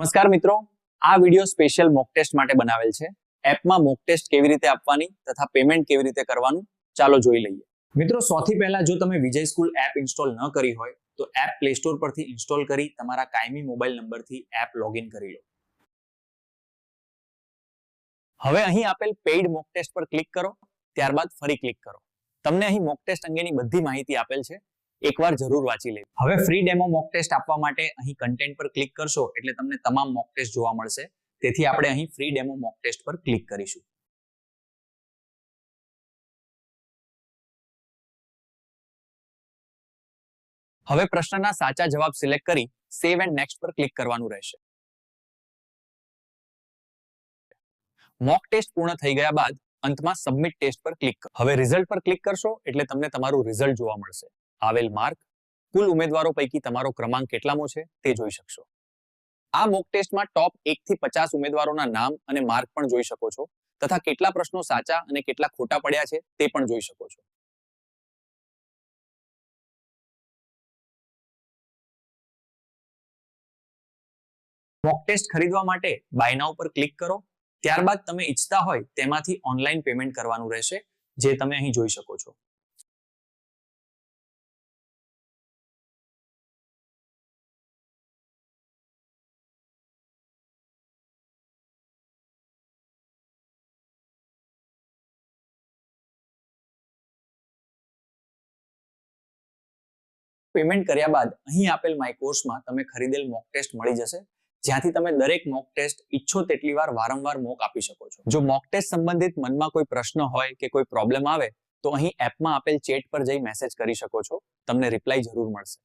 નમસ્કાર મિત્રો, આ વિડિયો સ્પેશિયલ મોક ટેસ્ટ માટે બનાવેલ છે. એપમાં મોક ટેસ્ટ કેવી રીતે આપવાની તથા પેમેન્ટ કેવી રીતે કરવાનું ચાલો જોઈ લઈએ. મિત્રો, સૌથી પહેલા જો તમે વિજય સ્કૂલ એપ ઇન્સ્ટોલ ન કરી હોય તો એપ પ્લે સ્ટોર પરથી ઇન્સ્ટોલ કરી તમારા કાયમી મોબાઈલ નંબરથી એપ લોગિન કરી લો. હવે અહીં આપેલ પેઇડ મોક ટેસ્ટ પર ક્લિક કરો, ત્યારબાદ ફરી ક્લિક કરો. તમને અહીં મોક ટેસ્ટ અંગેની બધી માહિતી આપેલ છે, એકવાર જરૂર વાંચી લેજો. હવે ફ્રી ડેમો મોક ટેસ્ટ આપવા માટે અહીં કન્ટેન્ટ પર ક્લિક કરશો એટલે તમને તમામ મોક ટેસ્ટ જોવા મળશે. તેથી આપણે અહીં ફ્રી ડેમો મોક ટેસ્ટ પર ક્લિક કરીશું. હવે પ્રશ્નના સાચા જવાબ સિલેક્ટ કરી સેવ એન્ડ નેક્સ્ટ પર ક્લિક કરવાનું રહેશે. મોક ટેસ્ટ પૂર્ણ થઈ ગયા બાદ અંતમાં સબમિટ ટેસ્ટ પર ક્લિક કરો. હવે રિઝલ્ટ પર ક્લિક કરશો એટલે તમને તમારું રિઝલ્ટ જોવા મળશે. આવેલ માર્ક, કુલ ઉમેદવારો પૈકી તમારો ક્રમાંક કેટલામો છે તે જોઈ શકશો. આ મોક ટેસ્ટમાં ટોપ 1 થી 50 ઉમેદવારોના નામ અને માર્ક પણ જોઈ શકો છો તથા કેટલા પ્રશ્નો સાચા અને કેટલા ખોટા પડ્યા છે તે પણ જોઈ શકો છો. મોક ટેસ્ટ ખરીદવા માટે બાય નાઉ પર ક્લિક કરો. ત્યારબાદ તમે ઈચ્છતા હોય તેમાંથી ઓનલાઈન પેમેન્ટ કરવાનું રહેશે, જે તમે અહીં જોઈ શકો છો. પેમેન્ટ કર્યા બાદ અહીં આપેલ માય કોર્સમાં તમે ખરીદેલ મોક ટેસ્ટ મળી જશે, જ્યાંથી તમે દરેક મોક ટેસ્ટ ઈચ્છો તેટલી વાર વારંવાર મોક આપી શકો છો. જો મોક ટેસ્ટ સંબંધિત મનમાં કોઈ પ્રશ્ન હોય કે કોઈ પ્રોબ્લેમ આવે તો અહીં એપમાં આપેલ ચેટ પર જઈ મેસેજ કરી શકો છો. તમને રિપ્લાય જરૂર મળશે.